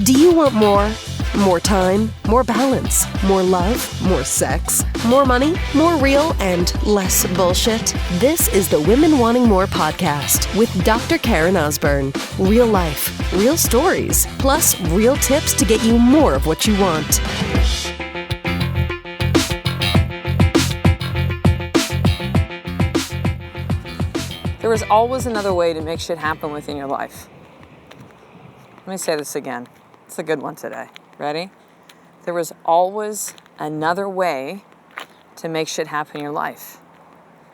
Do you want more? More time, more balance, more love, more sex, more money, more real, and less bullshit? This is the Women Wanting More podcast with Dr. Karen Osborne. Real life, real stories, plus real tips to get you more of what you want. There is always another way to make shit happen within your life. Let me say this again. It's a good one today. Ready? There is always another way to make shit happen in your life.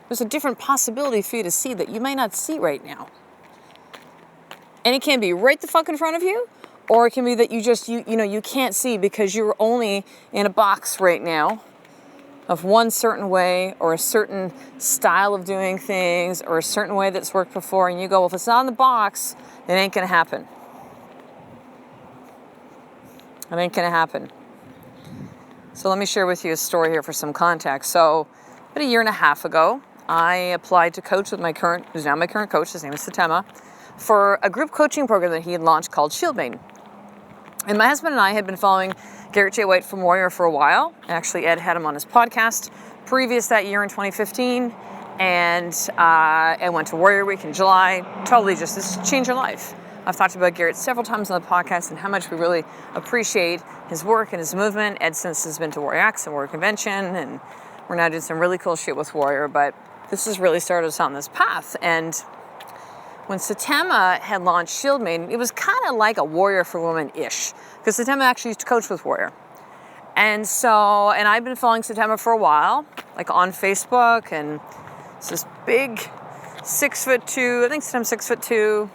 There's a different possibility for you to see that you may not see right now. And it can be right the fuck in front of you, or it can be that you can't see because you're only in a box right now of one certain way or a certain style of doing things or a certain way that's worked before, and you go, well, if it's not in the box, it ain't gonna happen. It ain't gonna happen. So let me share with you a story here for some context. So about a year and a half ago, I applied to coach with who's now my current coach, his name is Satema, for a group coaching program that he had launched called Shieldmate. And my husband and I had been following Garrett J. White from Warrior for a while. Actually, Ed had him on his podcast previous that year in 2015. And I went to Warrior Week in July. Totally just, this changed your life. I've talked about Garrett several times on the podcast and how much we really appreciate his work and his movement. Ed since has been to Warrior X and Warrior Convention, and we're now doing some really cool shit with Warrior, but this has really started us on this path. And when Satema had launched Shieldmate, it was kind of like a Warrior for Women-ish, because Satema actually used to coach with Warrior. And I've been following Satema for a while, like on Facebook, and it's this big 6'2", I think Satema's 6'2",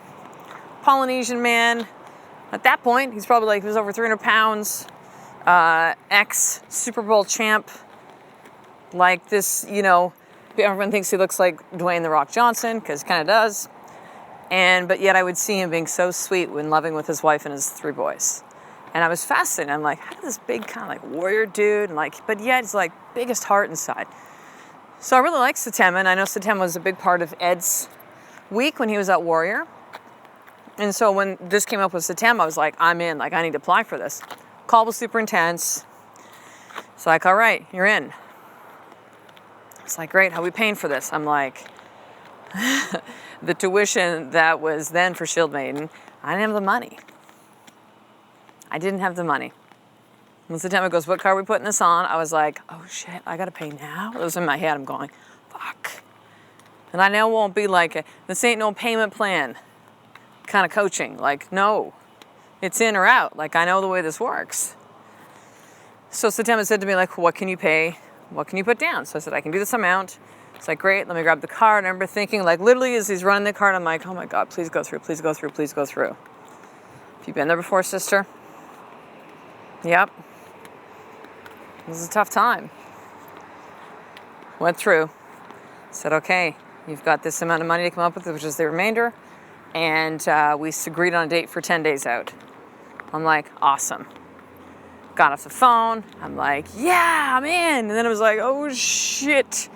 Polynesian man. At that point, he was over 300 pounds, ex-Super Bowl champ. Like this, everyone thinks he looks like Dwayne "The Rock" Johnson, because he kind of does. But yet I would see him being so sweet when loving with his wife and his 3 boys. And I was fascinated. I'm like, how did this big kind of like warrior dude, but yet he's like biggest heart inside. So I really like Satema, and I know Satema was a big part of Ed's week when he was at Warrior. And so when this came up with Satema, I was like, I'm in, I need to apply for this. Call was super intense. It's like, all right, you're in. It's like, great, how are we paying for this? I'm like, the tuition that was then for Shieldmate, I didn't have the money. I didn't have the money. When Satema goes, what car are we putting this on? I was like, oh shit, I gotta pay now? It was in my head, I'm going, fuck. And I now won't be like, this ain't no payment plan kind of coaching. No, it's in or out. I know the way this works. So Satema said to me, what can you pay? What can you put down? So I said, I can do this amount. It's like, great, let me grab the card. I remember thinking, literally as he's running the card, I'm like, oh my God, please go through, please go through, please go through. Have you been there before, sister? Yep. It was a tough time. Went through. Said, okay, you've got this amount of money to come up with, which is the remainder. And we agreed on a date for 10 days out. I'm like, awesome. Got off the phone. I'm like, yeah, I'm in. And then it was like, oh shit.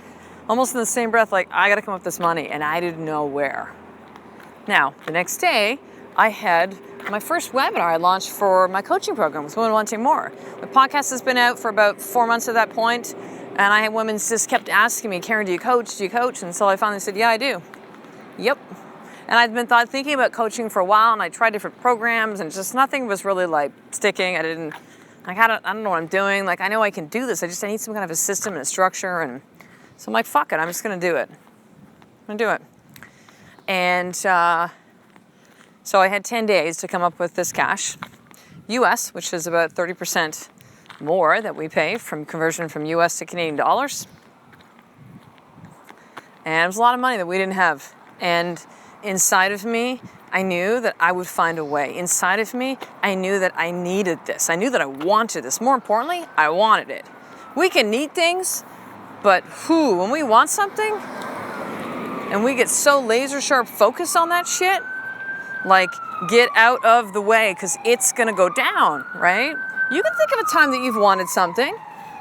Almost in the same breath, I got to come up with this money. And I didn't know where. Now, the next day, I had my first webinar I launched for my coaching program with Women Wanting More. The podcast has been out for about 4 months at that point. And I had women just kept asking me, Karen, do you coach? Do you coach? And so I finally said, yeah, I do. Yep. And I'd been thinking about coaching for a while, and I tried different programs, and just nothing was really sticking. I don't know what I'm doing. I know I can do this. I need some kind of a system and a structure. And so I'm like, fuck it. I'm just going to do it. I'm going to do it. And so I had 10 days to come up with this cash. US, which is about 30% more that we pay from conversion from US to Canadian dollars. And it was a lot of money that we didn't have. And inside of me, I knew that I would find a way. Inside of me, I knew that I needed this. I knew that I wanted this. More importantly, I wanted it. We can need things, but when we want something, and we get so laser sharp focused on that shit, get out of the way, because it's gonna go down, right? You can think of a time that you've wanted something.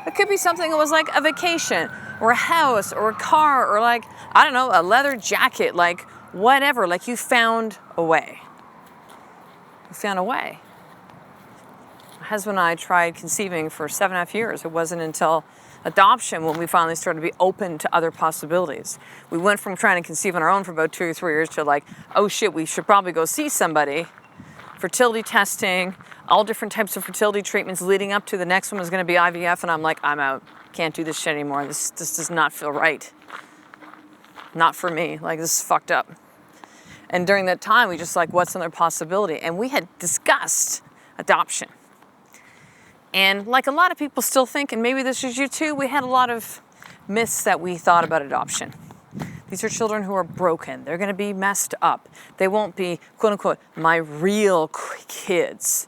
It could be something that was like a vacation, or a house, or a car, or a leather jacket, whatever, you found a way. You found a way. My husband and I tried conceiving for 7.5 years. It wasn't until adoption when we finally started to be open to other possibilities. We went from trying to conceive on our own for about 2 or 3 years to like, oh shit, we should probably go see somebody. Fertility testing, all different types of fertility treatments leading up to the next one was going to be IVF, and I'm like, I'm out. Can't do this shit anymore. This does not feel right. Not for me. Like, this is fucked up. And during that time, we just like, what's another possibility? And we had discussed adoption. And like a lot of people still think, and maybe this is you too, we had a lot of myths that we thought about adoption. These are children who are broken. They're going to be messed up. They won't be, quote unquote, my real kids.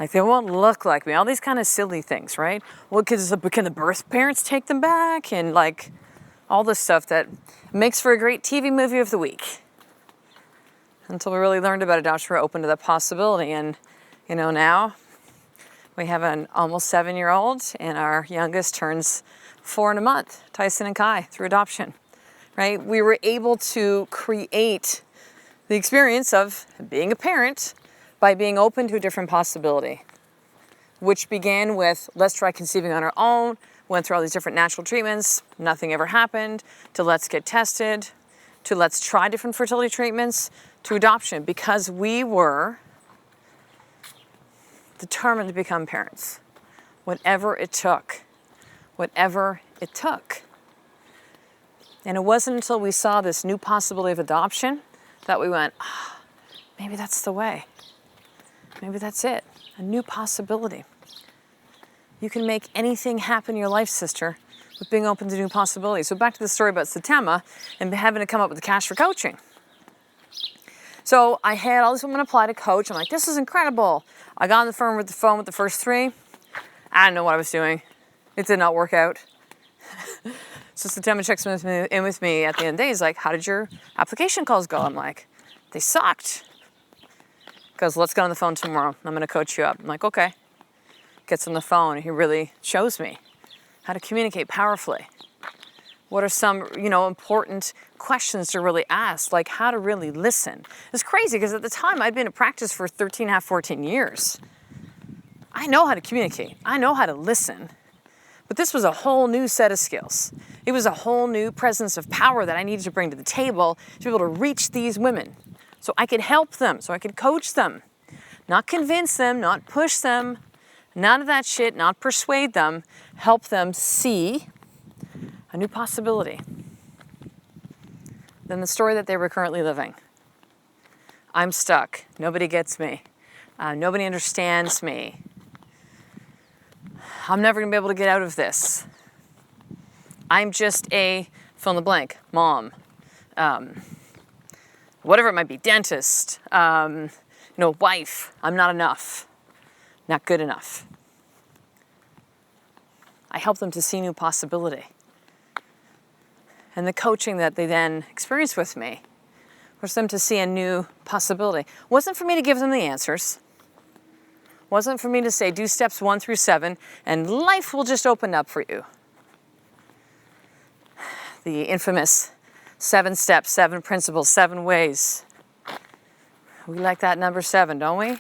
Like, they won't look like me. All these kind of silly things, right? Well, can the birth parents take them back? And like all this stuff that makes for a great TV movie of the week. Until we really learned about adoption, we're open to that possibility. And, you know, now we have an almost 7-year-old, and our youngest turns 4 in a month, Tyson and Kai, through adoption, right? We were able to create the experience of being a parent by being open to a different possibility, which began with, let's try conceiving on our own, went through all these different natural treatments, nothing ever happened, to let's get tested, to let's try different fertility treatments, to adoption, because we were determined to become parents, whatever it took, whatever it took. And it wasn't until we saw this new possibility of adoption that we went, maybe that's the way. Maybe that's it, a new possibility. You can make anything happen in your life, sister, with being open to new possibilities. So back to the story about Satema and having to come up with the cash for coaching. So I had all these women apply to coach. I'm like, this is incredible. I got on the phone with the first 3. I didn't know what I was doing. It did not work out. So Satema checks in with me at the end of the day. He's like, how did your application calls go? I'm like, they sucked. Goes, let's get on the phone tomorrow. I'm going to coach you up. I'm like, okay. Gets on the phone. He really shows me how to communicate powerfully. What are some, important questions to really ask, like how to really listen. It's crazy because at the time I'd been in practice for 14 years. I know how to communicate. I know how to listen. But this was a whole new set of skills. It was a whole new presence of power that I needed to bring to the table to be able to reach these women. So I could help them, so I could coach them. Not convince them, not push them, none of that shit, not persuade them. Help them see a new possibility than the story that they were currently living. I'm stuck. Nobody gets me. Nobody understands me. I'm never going to be able to get out of this. I'm just a fill in the blank mom. Whatever it might be, dentist, wife. I'm not enough. Not good enough. I help them to see new possibility. And the coaching that they then experienced with me was them to see a new possibility. Wasn't for me to give them the answers. Wasn't for me to say, do steps 1 through 7, and life will just open up for you. The infamous 7 steps, 7 principles, 7 ways. We like that number 7, don't we?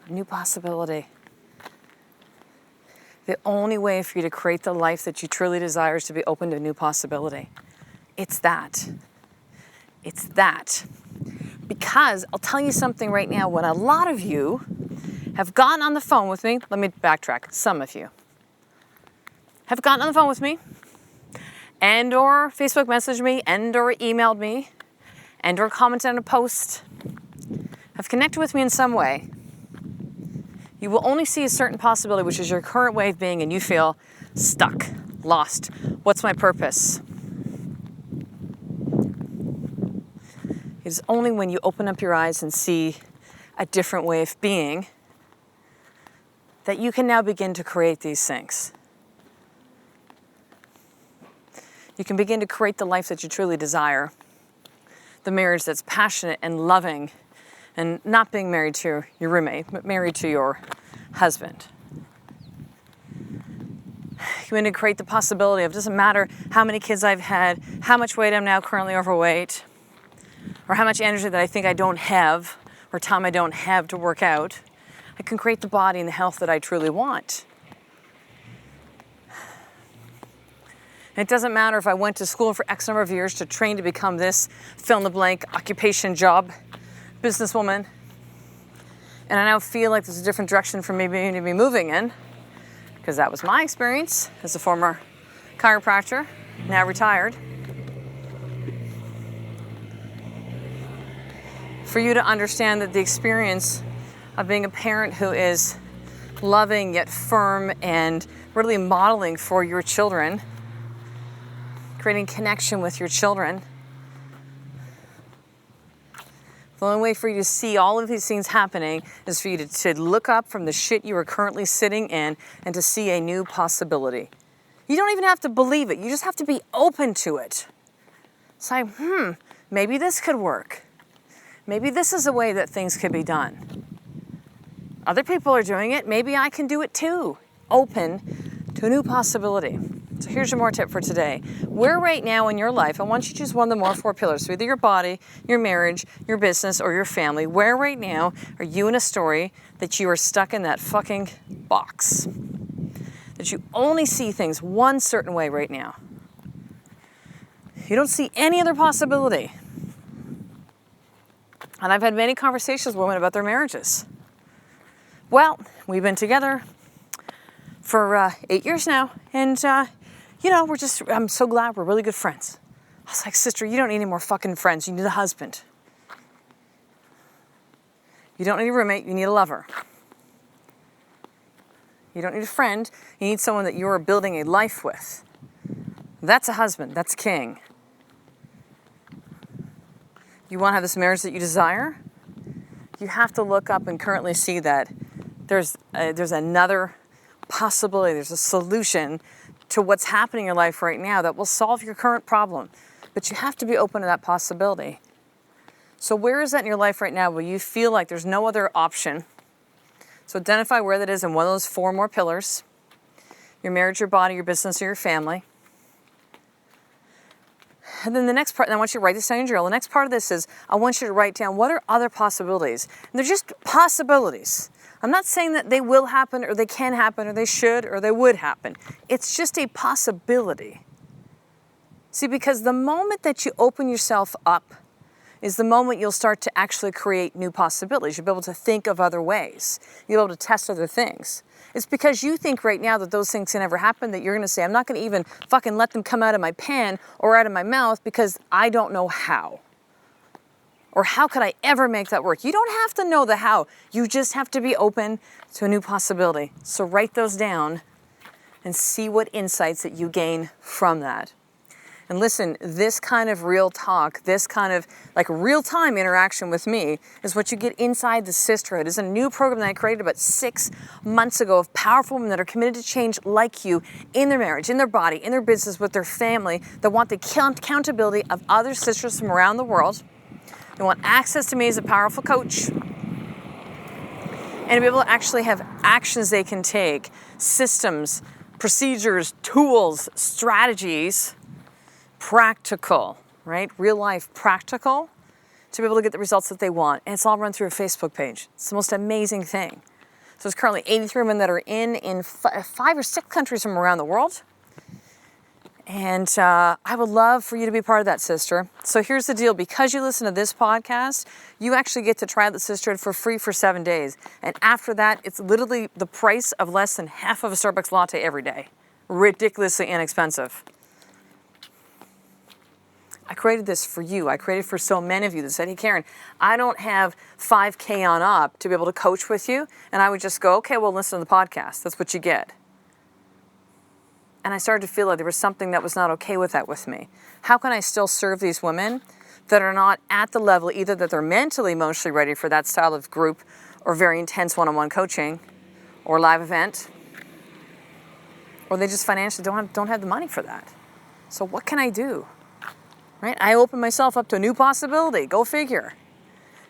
A new possibility. The only way for you to create the life that you truly desire is to be open to a new possibility. It's that. It's that. Because I'll tell you something right now, when a lot of you have gotten on the phone with me, let me backtrack, some of you have gotten on the phone with me and or Facebook messaged me and or emailed me and or commented on a post, have connected with me in some way, you will only see a certain possibility, which is your current way of being, and you feel stuck, lost. What's my purpose? It is only when you open up your eyes and see a different way of being that you can now begin to create these things. You can begin to create the life that you truly desire, the marriage that's passionate and loving, and not being married to your roommate, but married to your husband. You want to create the possibility of, doesn't matter how many kids I've had, how much weight I'm now currently overweight, or how much energy that I think I don't have, or time I don't have to work out, I can create the body and the health that I truly want. And it doesn't matter if I went to school for X number of years to train to become this fill in the blank occupation, job, businesswoman, and I now feel like there's a different direction for me to be moving in, because that was my experience as a former chiropractor, now retired. For you to understand that the experience of being a parent who is loving yet firm and really modeling for your children, creating connection with your children. The only way for you to see all of these things happening is for you to look up from the shit you are currently sitting in and to see a new possibility. You don't even have to believe it. You just have to be open to it. It's like, maybe this could work. Maybe this is a way that things could be done. Other people are doing it. Maybe I can do it too. Open to a new possibility. So here's your more tip for today. Where right now in your life, I want you to choose one of the more four pillars. So either your body, your marriage, your business, or your family. Where right now are you in a story that you are stuck in that fucking box? That you only see things one certain way right now. You don't see any other possibility. And I've had many conversations with women about their marriages. Well, we've been together for 8 years now, and I'm so glad we're really good friends. I was like, sister, you don't need any more fucking friends. You need a husband. You don't need a roommate. You need a lover. You don't need a friend. You need someone that you are building a life with. That's a husband. That's king. You want to have this marriage that you desire? You have to look up and currently see that there's another possibility. There's a solution to what's happening in your life right now that will solve your current problem. But you have to be open to that possibility. So where is that in your life right now where you feel like there's no other option? So identify where that is in one of those four more pillars. Your marriage, your body, your business, or your family. And then the next part, and I want you to write this down in your journal. The next part of this is I want you to write down what are other possibilities. And they're just possibilities. I'm not saying that they will happen or they can happen or they should or they would happen. It's just a possibility. See, because the moment that you open yourself up is the moment you'll start to actually create new possibilities. You'll be able to think of other ways. You'll be able to test other things. It's because you think right now that those things can never happen that you're going to say, I'm not going to even fucking let them come out of my pan or out of my mouth because I don't know how. Or how could I ever make that work? You don't have to know the how. You just have to be open to a new possibility. So write those down and see what insights that you gain from that. And listen, this kind of real talk, this kind of like real-time interaction with me is what you get inside the sisterhood. It's a new program that I created about 6 months ago of powerful women that are committed to change like you in their marriage, in their body, in their business, with their family, that want the accountability of other sisters from around the world. They want access to me as a powerful coach. And to be able to actually have actions they can take, systems, procedures, tools, strategies, practical, right? Real life practical, to be able to get the results that they want. And it's all run through a Facebook page. It's the most amazing thing. So there's currently 83 women that are in 5 or 6 countries from around the world. And I would love for you to be part of that, sister. So here's the deal. Because you listen to this podcast, you actually get to try the sisterhood for free for 7 days. And after that, it's literally the price of less than half of a Starbucks latte every day. Ridiculously inexpensive. I created this for you. I created for so many of you that said, hey, Karen, I don't have 5K on up to be able to coach with you. And I would just go, okay, well, listen to the podcast. That's what you get. And I started to feel like there was something that was not okay with that with me. How can I still serve these women that are not at the level either that they're mentally, emotionally ready for that style of group or very intense one-on-one coaching or live event, or they just financially don't have the money for that. So what can I do? Right? I open myself up to a new possibility. Go figure.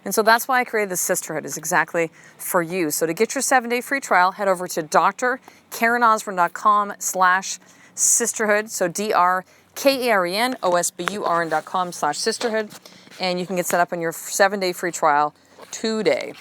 And so that's why I created the sisterhood, is exactly for you. So to get your 7-day free trial, head over to drkarenosborn.com/sisterhood. So drkarenosborn.com/sisterhood. And you can get set up on your 7-day free trial today.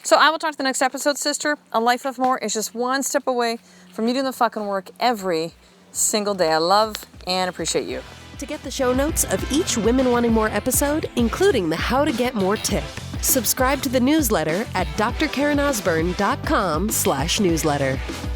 So I will talk to the next episode, sister. A life of more is just one step away from you doing the fucking work every single day. I love and appreciate you. To get the show notes of each Women Wanting More episode, including the How to Get More tip, subscribe to the newsletter at drkarenosburn.com/newsletter.